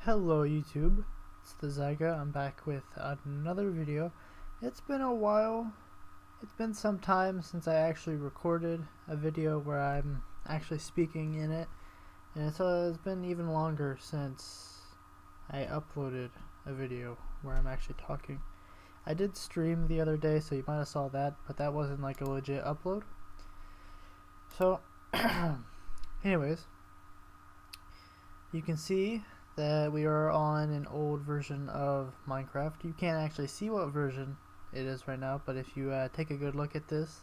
Hello YouTube, it's the Zyga. I'm back with another video. It's been a while. It's been some time since I actually recorded a video where I'm actually speaking in it, and it's been even longer since I uploaded a video where I'm actually talking. I did stream the other day, so you might have saw that, but that wasn't like a legit upload. So anyways, you can see that we are on an old version of Minecraft. You can't actually see what version it is right now, but if you take a good look at this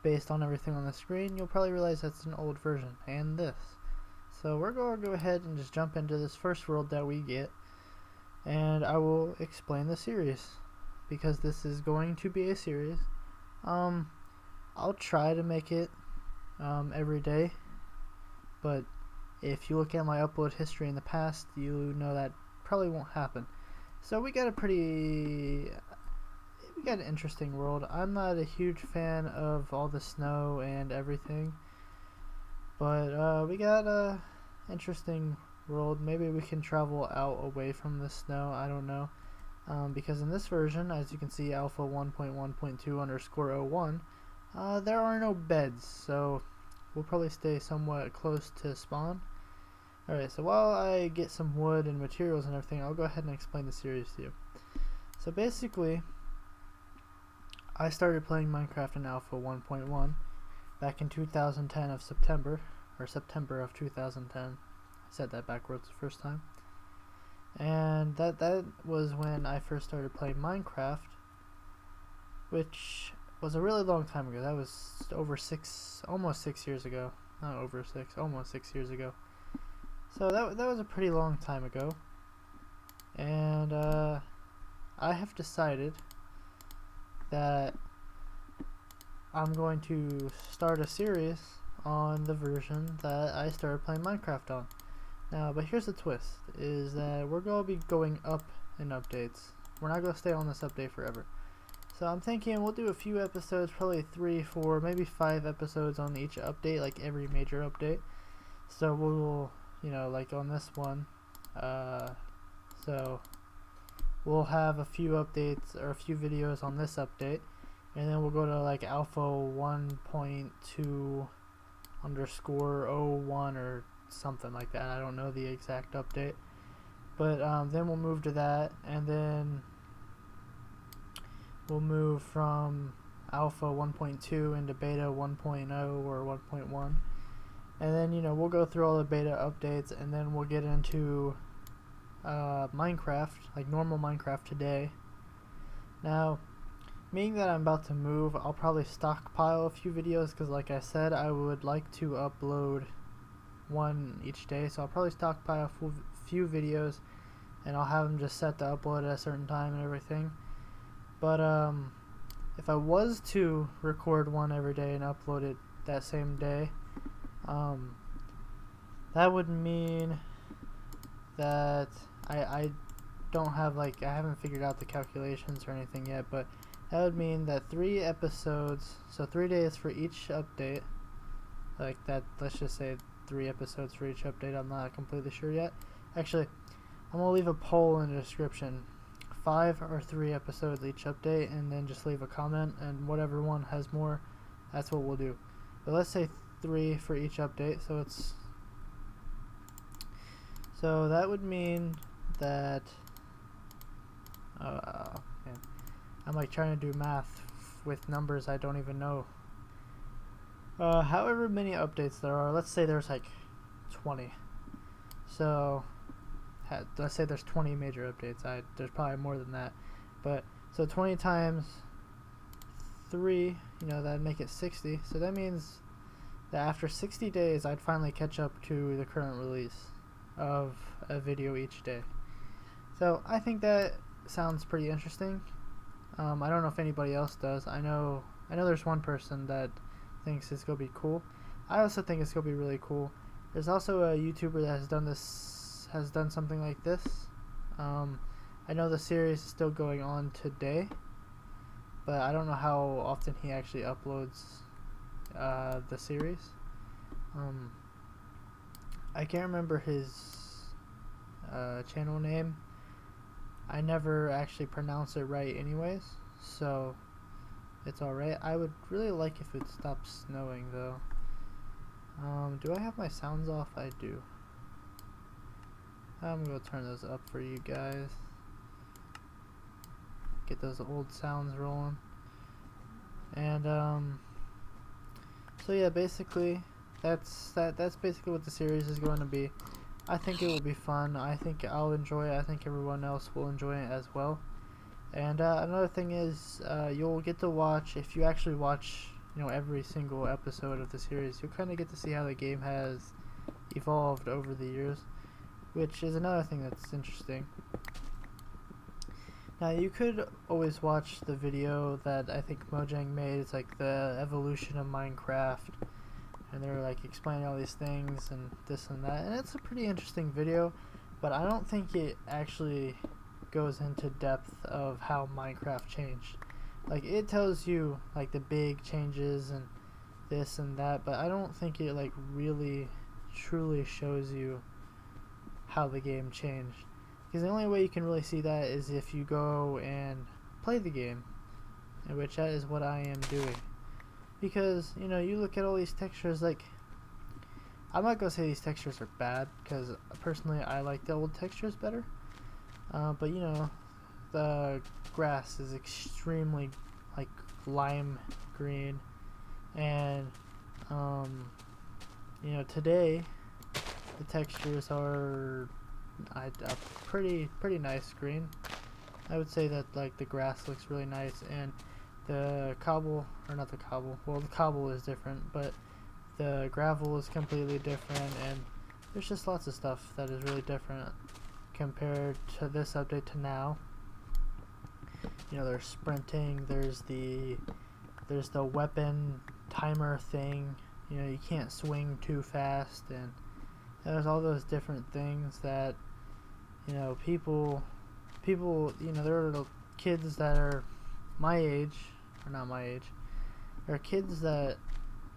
based on everything on the screen, you'll probably realize that's an old version, and this. So we're going to go ahead and just jump into this first world that we get, and I will explain the series, because this is going to be a series. I'll try to make it every day, but if you look at my upload history in the past, you know that probably won't happen. So we got an interesting world. I'm not a huge fan of all the snow and everything, but we got a interesting world. Maybe we can travel out away from the snow, I don't know. Because in this version, as you can see, alpha 1.1.2_01, there are no beds, so we'll probably stay somewhat close to spawn. Alright, so while I get some wood and materials and everything, I'll go ahead and explain the series to you. So basically, I started playing Minecraft in Alpha 1.1 back in 2010 of September of 2010. I said that backwards the first time. And that was when I first started playing Minecraft, which was a really long time ago. That was almost 6 years ago. Not over 6, almost 6 years ago. So that was a pretty long time ago, and I have decided that I'm going to start a series on the version that I started playing Minecraft on. Now, but here's the twist, is that we're going to be going up in updates. We're not going to stay on this update forever. So I'm thinking we'll do a few episodes, probably 3, 4, maybe 5 episodes on each update, like every major update. So we'll, like on this one, so we'll have a few updates or a few videos on this update, and then we'll go to like alpha 1.2_01 or something like that. I don't know the exact update, but then we'll move to that, and then we'll move from alpha 1.2 into beta 1.0 or 1.1. And then, we'll go through all the beta updates, and then we'll get into Minecraft, like normal Minecraft today. Now, being that I'm about to move, I'll probably stockpile a few videos, because like I said, I would like to upload one each day. So I'll probably stockpile a few videos, and I'll have them just set to upload at a certain time and everything. But if I was to record one every day and upload it that same day, that would mean that I don't have, I haven't figured out the calculations or anything yet, but that would mean that 3 episodes, so 3 days for each update, like that, let's just say 3 episodes for each update. I'm not completely sure yet. Actually, I'm going to leave a poll in the description, 5 or 3 episodes each update, and then just leave a comment, and whatever one has more, that's what we'll do. But let's say 3 for each update, so that would mean that man, I'm like trying to do math with numbers I don't even know. However many updates there are, let's say there's like 20. So let's say there's 20 major updates. There's probably more than that, but so 20 times 3, that'd make it 60. So that means that after 60 days, I'd finally catch up to the current release of a video each day. So I think that sounds pretty interesting. I don't know if anybody else does. I know there's one person that thinks it's gonna be cool. I also think it's gonna be really cool. There's also a YouTuber that has done something like this. I know the series is still going on today, but I don't know how often he actually uploads the series. I can't remember his channel name. I never actually pronounce it right anyways, so it's alright. I would really like if it stopped snowing though. Do I have my sounds off? I do. I'm gonna turn those up for you guys. Get those old sounds rolling. And so yeah, basically that's basically what the series is going to be. I think it will be fun. I think I'll enjoy it. I think everyone else will enjoy it as well. And another thing is, you'll get to watch, if you actually watch, you know, every single episode of the series, you'll kind of get to see how the game has evolved over the years, which is another thing that's interesting. Now, you could always watch the video that I think Mojang made. It's like the evolution of Minecraft, and they're like explaining all these things and this and that, and it's a pretty interesting video, but I don't think it actually goes into depth of how Minecraft changed. Like, it tells you like the big changes and this and that, but I don't think it like really truly shows you how the game changed, because the only way you can really see that is if you go and play the game, in which that is what I am doing. Because, you know, you look at all these textures, like, I'm not gonna say these textures are bad, because personally I like the old textures better, but you know, the grass is extremely like lime green, and you know, today the textures are a pretty nice green. I would say that like the grass looks really nice, and the cobble, or not the cobble, well, the cobble is different, but the gravel is completely different, and there's just lots of stuff that is really different compared to this update to now. You know, there's sprinting, there's the weapon timer thing, you know, you can't swing too fast, and there's all those different things that, you know, people, you know, there are kids that are my age, or not my age, there are kids that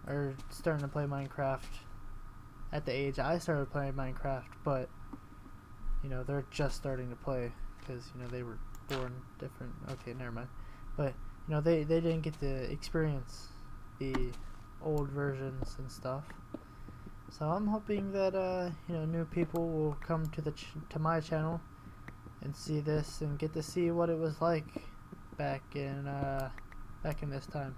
are starting to play Minecraft at the age I started playing Minecraft, but, you know, they're just starting to play, because, you know, they were born different. Okay, never mind. But, you know, they didn't get to experience the old versions and stuff. So I'm hoping that you know, new people will come to my channel and see this and get to see what it was like back in this time.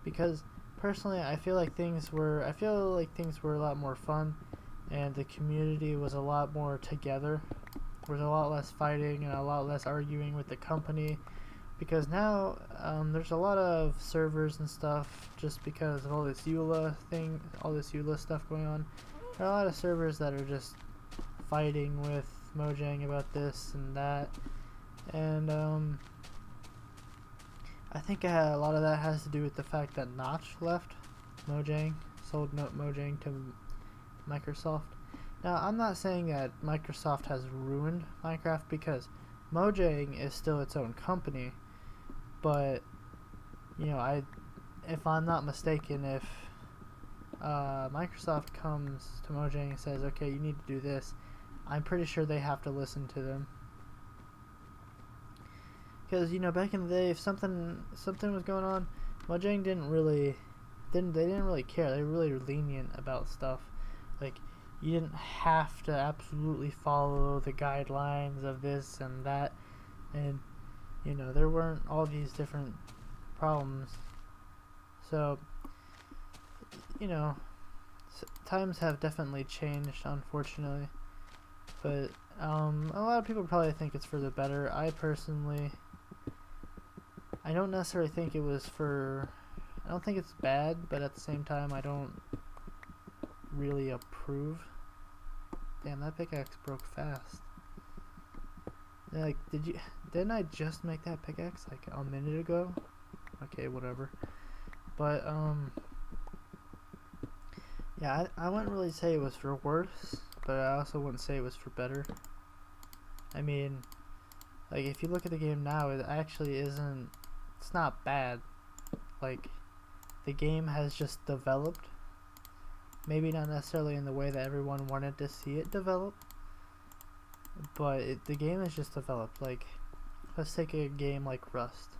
Because personally, I feel like things were a lot more fun, and the community was a lot more together. There was a lot less fighting and a lot less arguing with the company, because now there's a lot of servers and stuff just because of all this EULA stuff going on. There are a lot of servers that are just fighting with Mojang about this and that, and I think a lot of that has to do with the fact that Notch left Mojang, sold Mojang to Microsoft. Now, I'm not saying that Microsoft has ruined Minecraft, because Mojang is still its own company, but, you know, if I'm not mistaken, if Microsoft comes to Mojang and says, okay, you need to do this, I'm pretty sure they have to listen to them. Because, you know, back in the day, if something was going on, Mojang didn't really care. They were really lenient about stuff. Like, you didn't have to absolutely follow the guidelines of this and that, and, you know, there weren't all these different problems. So, you know, times have definitely changed, unfortunately, but a lot of people probably think it's for the better. I personally, I don't necessarily think it was I don't think it's bad, but at the same time, I don't really approve. Damn, that pickaxe broke fast. Like, didn't I just make that pickaxe like a minute ago? Okay, whatever. But yeah, I wouldn't really say it was for worse, but I also wouldn't say it was for better. I mean, like, if you look at the game now, it actually isn't, it's not bad. Like, the game has just developed. Maybe not necessarily in the way that everyone wanted to see it develop. but the game is just developed. Like, let's take a game like Rust.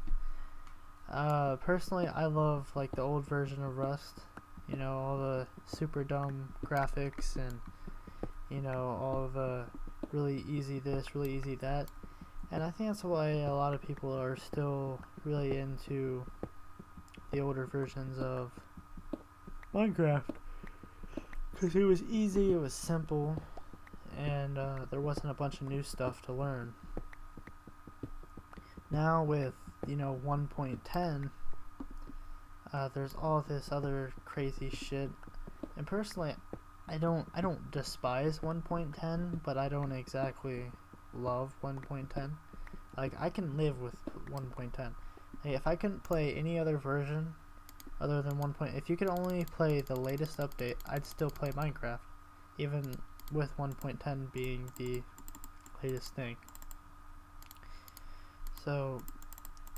Personally, I love like the old version of Rust. You know, all the super dumb graphics and, you know, all of the really easy this, really easy that. And I think that's why a lot of people are still really into the older versions of Minecraft. Because it was easy, it was simple, and there wasn't a bunch of new stuff to learn. Now with, you know, 1.10, there's all this other crazy shit. And personally, I don't despise 1.10, but I don't exactly love 1.10. Like, I can live with 1.10. Hey, if I couldn't play any other version other than 1. If you could only play the latest update, I'd still play Minecraft, even with 1.10 being the latest thing. So,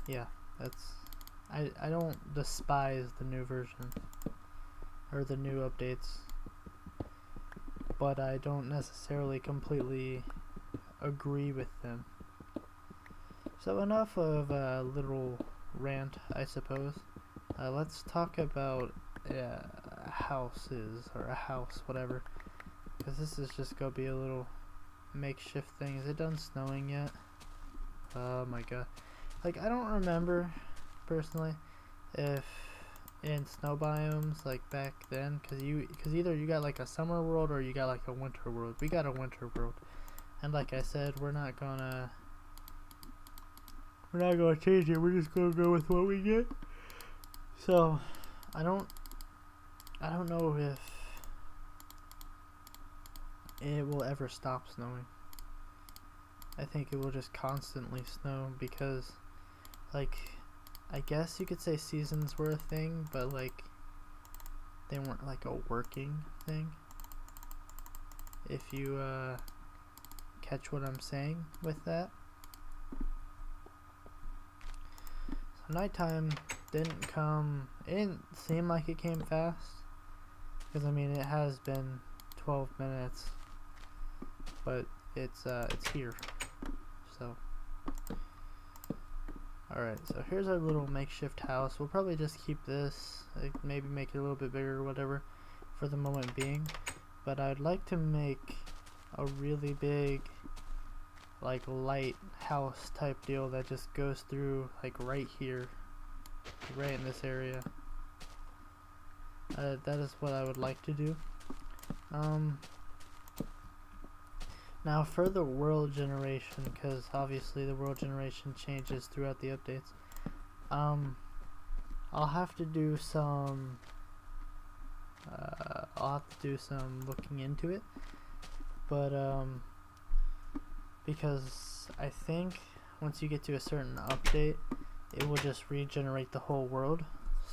yeah, that's I don't despise the new version or the new updates, but I don't necessarily completely agree with them. So enough of a little rant, I suppose. Let's talk about houses, or a house, whatever, because this is just gonna be a little makeshift thing. Is it done snowing yet? Oh my god. Like, I don't remember personally if in snow biomes like back then, because either you got like a summer world or you got like a winter world. We got a winter world, and like I said, we're not gonna change it. We're just gonna go with what we get. So I don't know if it will ever stop snowing. I think it will just constantly snow, because, like, I guess you could say seasons were a thing, but like they weren't like a working thing, if you catch what I'm saying with that. So nighttime didn't come, it didn't seem like it came fast, because I mean it has been 12 minutes, but it's here. So alright, so here's our little makeshift house. We'll probably just keep this, like, maybe make it a little bit bigger or whatever for the moment being, but I'd like to make a really big, like, light house type deal that just goes through like right here, right in this area. That is what I would like to do. Now for the world generation, because obviously the world generation changes throughout the updates, I'll have to do some looking into it, but because I think once you get to a certain update, it will just regenerate the whole world.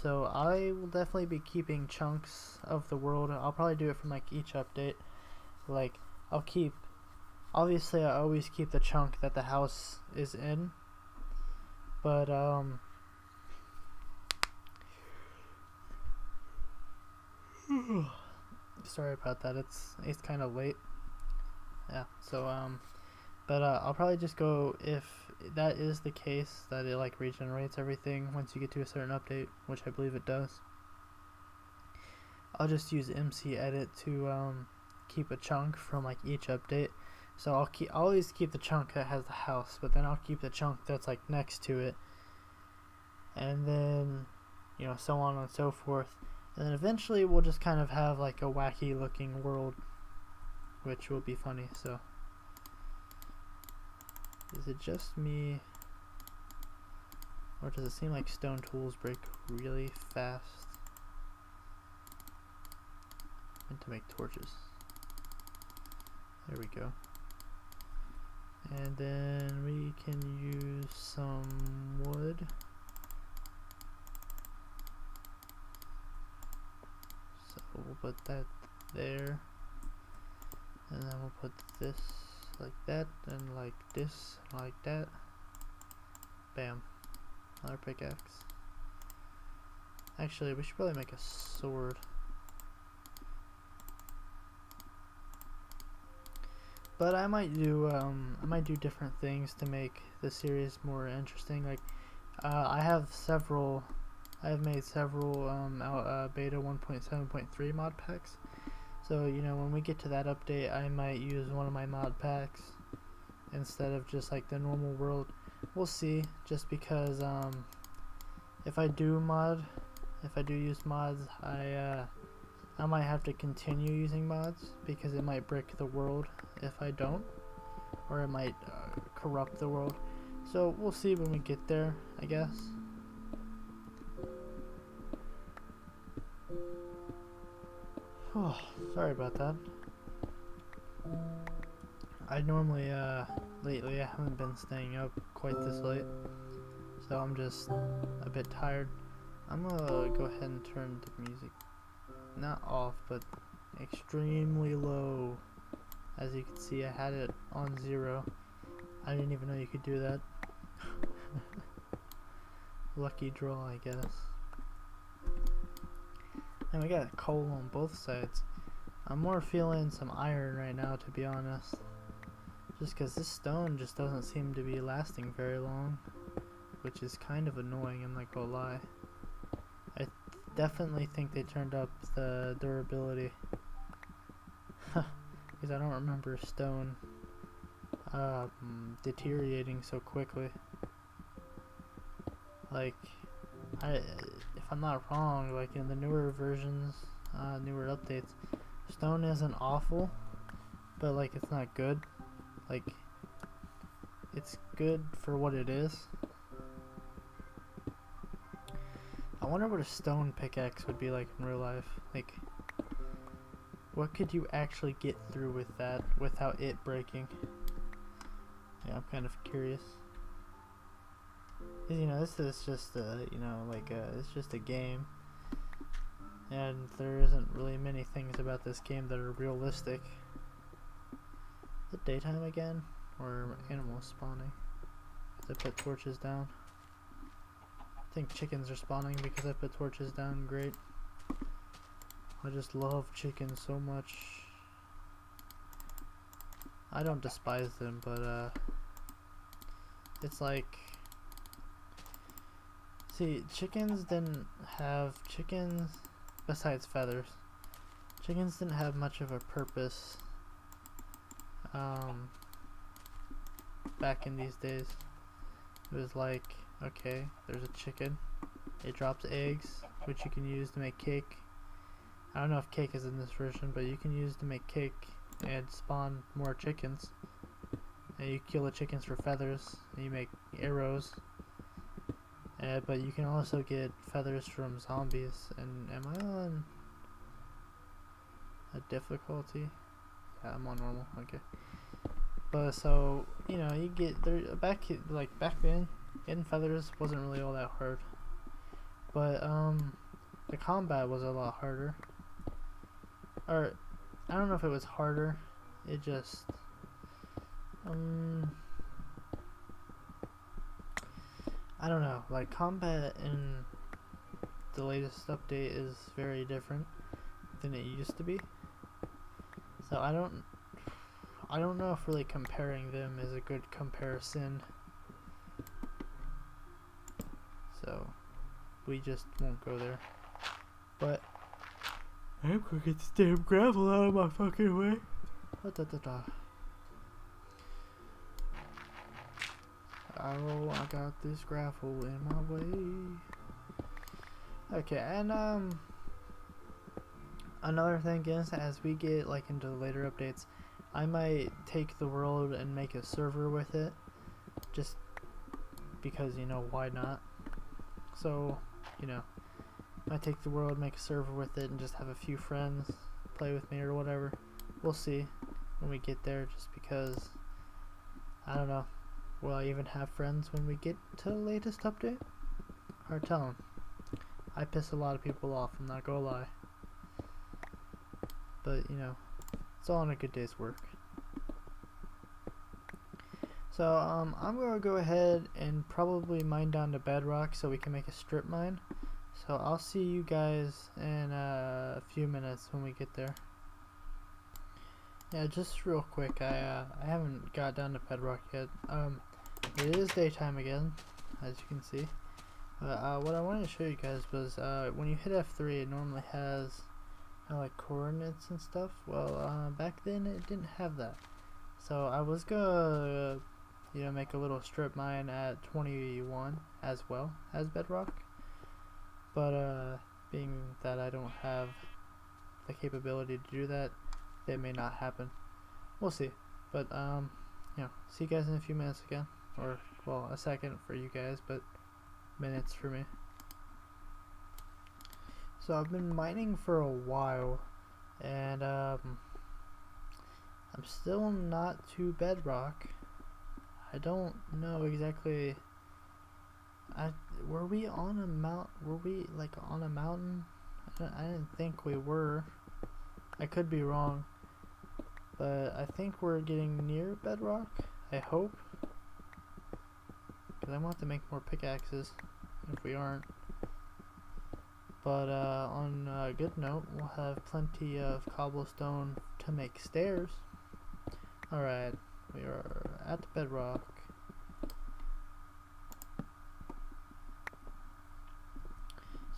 So I will definitely be keeping chunks of the world. I'll probably do it from like each update. Like, obviously I always keep the chunk that the house is in, but sorry about that, it's kind of late. Yeah, so but I'll probably just go, if that is the case, that it like regenerates everything once you get to a certain update, which I believe it does. I'll just use MC Edit to keep a chunk from like each update. So I'll always keep the chunk that has the house, but then I'll keep the chunk that's like next to it, and then, you know, so on and so forth. And then eventually we'll just kind of have like a wacky looking world, which will be funny. So is it just me, or does it seem like stone tools break really fast? I meant to make torches. There we go. And then we can use some wood. So we'll put that there. And then we'll put this like that, and like this, and like that. Bam. Another pickaxe. Actually, we should probably make a sword. But I might do different things to make the series more interesting. Like I have made several beta 1.7.3 mod packs. So you know, when we get to that update, I might use one of my mod packs instead of just like the normal world. We'll see. Just because if I do use mods, I might have to continue using mods because it might break the world if I don't, or it might corrupt the world. So we'll see when we get there, I guess. Oh, sorry about that. I normally, lately I haven't been staying up quite this late, so I'm just a bit tired. I'm gonna go ahead and turn the music, not off, but extremely low. As you can see, I had it on 0. I didn't even know you could do that. Lucky draw, I guess. And we got coal on both sides. I'm more feeling some iron right now, to be honest. Just because this stone just doesn't seem to be lasting very long, which is kind of annoying, I'm not gonna lie. I definitely think they turned up the durability. Because I don't remember stone deteriorating so quickly. Like, if I'm not wrong, like in the newer versions, newer updates, stone isn't awful, but like it's not good. Like, it's good for what it is. I wonder what a stone pickaxe would be like in real life. Like, what could you actually get through with that without it breaking? Yeah, I'm kind of curious. 'Cause, you know, this is just you know, like it's just a game, and there isn't really many things about this game that are realistic. Is it daytime again, or animals spawning? As I put torches down. I think chickens are spawning because I put torches down. Great. I just love chickens so much. I don't despise them, but it's like, see, chickens besides feathers. Chickens didn't have much of a purpose back in these days. It was like, okay, there's a chicken, it drops eggs, which you can use to make cake. I don't know if cake is in this version, but you can use to make cake and spawn more chickens. And you kill the chickens for feathers, and you make arrows. But you can also get feathers from zombies. And am I on a difficulty? Yeah, I'm on normal. Okay. But so, you know, you get there back then, getting feathers wasn't really all that hard. But the combat was a lot harder. Or I don't know if it was harder. It just I don't know. Like, combat in the latest update is very different than it used to be. So I don't know if really comparing them is a good comparison. So we just won't go there. But I'm gonna get this damn gravel out of my fucking way. Oh, I got this gravel in my way. Okay, and another thing is, as we get like into the later updates, I might take the world and make a server with it, just because, you know, why not? So, you know, I might take the world, make a server with it, and just have a few friends play with me or whatever. We'll see when we get there, just because, I don't know, will I even have friends when we get to the latest update? Hard telling. I piss a lot of people off, I'm not gonna lie. But, you know, it's all in a good day's work. So, I'm gonna go ahead and probably mine down to bedrock so we can make a strip mine. So I'll see you guys in a few minutes when we get there. Yeah, just real quick, I haven't got down to bedrock yet. It is daytime again, as you can see. What I wanted to show you guys was when you hit F3, it normally has like coordinates and stuff. Well, back then it didn't have that. So I was gonna, make a little strip mine at 21 as well as bedrock. But being that I don't have the capability to do that, it may not happen. We'll see. But see you guys in a few minutes again, or well, a second for you guys, but minutes for me. So I've been mining for a while, and I'm still not to bedrock. I don't know exactly. Were we on a mount? Were we like on a mountain? I didn't think we were. I could be wrong, but I think we're getting near bedrock. I hope, because I want to make more pickaxes if we aren't. But on a good note, we'll have plenty of cobblestone to make stairs. Alright, we are at bedrock.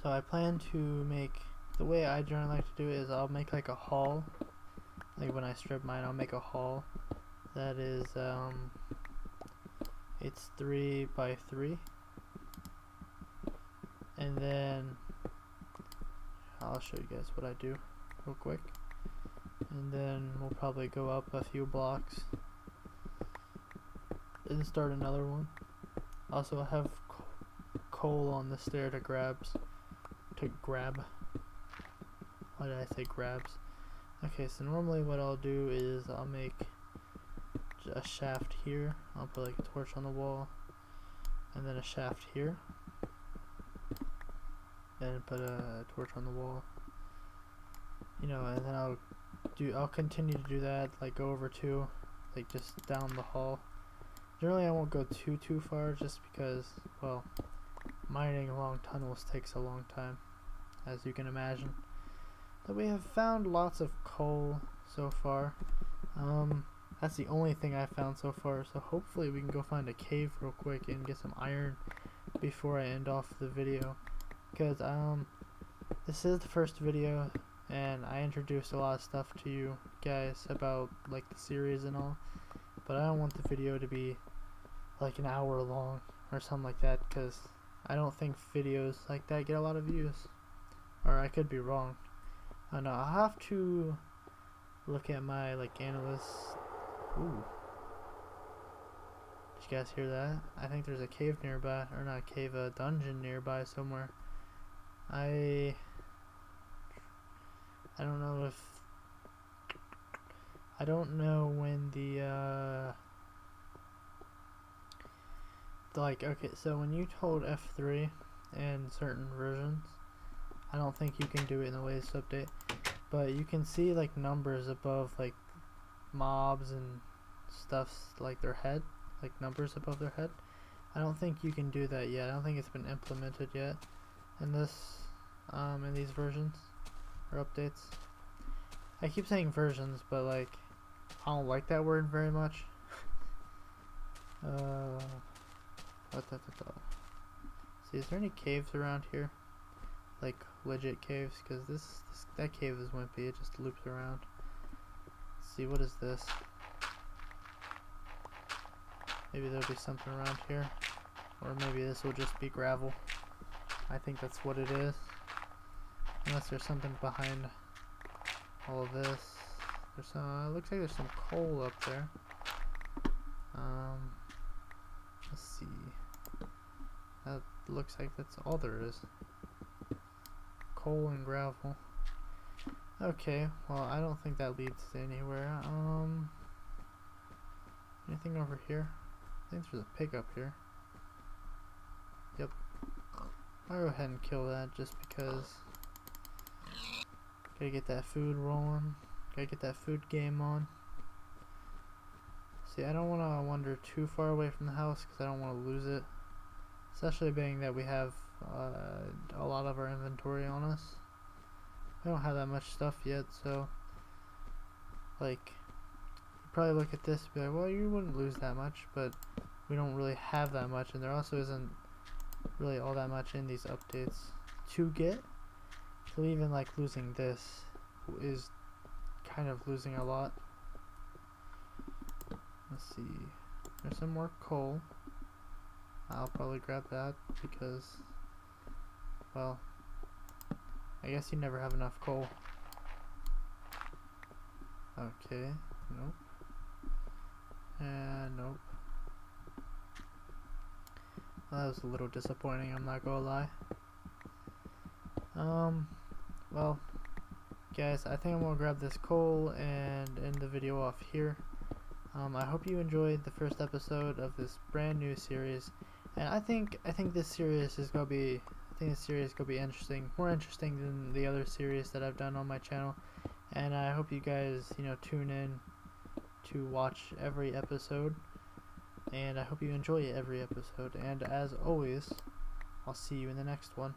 So I plan to make, the way I generally like to do it is I'll make like a hall. Like when I strip mine, I'll make a hall that is, it's 3 by 3. And then I'll show you guys what I do real quick. And then we'll probably go up a few blocks and start another one. Also, I have coal on the stair to grab. Why did I say grabs? Okay, so normally what I'll do is I'll make a shaft here. I'll put like a torch on the wall, and then a shaft here, and put a torch on the wall. And then I'll continue to do that, like go over to, like just down the hall. Generally I won't go too far, just because, well, mining along tunnels takes a long time, as you can imagine. But we have found lots of coal so far. That's the only thing I found so far, so hopefully we can go find a cave real quick and get some iron before I end off the video. Because this is the first video, and I introduced a lot of stuff to you guys about like the series and all, but I don't want the video to be like an hour long or something like that, because I don't think videos like that get a lot of views. Or I could be wrong. I know, I'll have to look at my like analysts. Ooh, did you guys hear that? I think there's a cave nearby, or not a cave, a dungeon nearby somewhere. I don't know if, I don't know when the like, okay, so when you hold F3 in certain versions, I don't think you can do it in the latest update, but you can see like numbers above like mobs and stuff's like their head, like numbers above their head. I don't think you can do that yet. I don't think it's been implemented yet in this in these versions or updates. I keep saying versions, but like I don't like that word very much. See, is there any caves around here? Like legit caves? Because that cave is wimpy. It just loops around. Let's see, what is this? Maybe there'll be something around here, or maybe this will just be gravel. I think that's what it is. Unless there's something behind all of this. There's some. Looks like there's some coal up there. Let's see. That looks like that's all there is. Coal and gravel. Okay, well I don't think that leads to anywhere. Anything over here? I think there's a pig up here. Yep. I'll go ahead and kill that just because. Gotta get that food rolling. Gotta get that food game on. See, I don't want to wander too far away from the house because I don't want to lose it. Especially being that we have a lot of our inventory on us. We don't have that much stuff yet, so like probably look at this and be like, well, you wouldn't lose that much, but we don't really have that much, and there also isn't really all that much in these updates to get. So even like losing this is kind of losing a lot. Let's see. There's some more coal. I'll probably grab that because, well, I guess you never have enough coal. Okay, nope. And nope. Well, that was a little disappointing, I'm not gonna lie. Well, guys, I think I'm gonna grab this coal and end the video off here. I hope you enjoyed the first episode of this brand new series, and I think this series is gonna be interesting, more interesting than the other series that I've done on my channel. And I hope you guys, tune in to watch every episode, and I hope you enjoy every episode. And as always, I'll see you in the next one.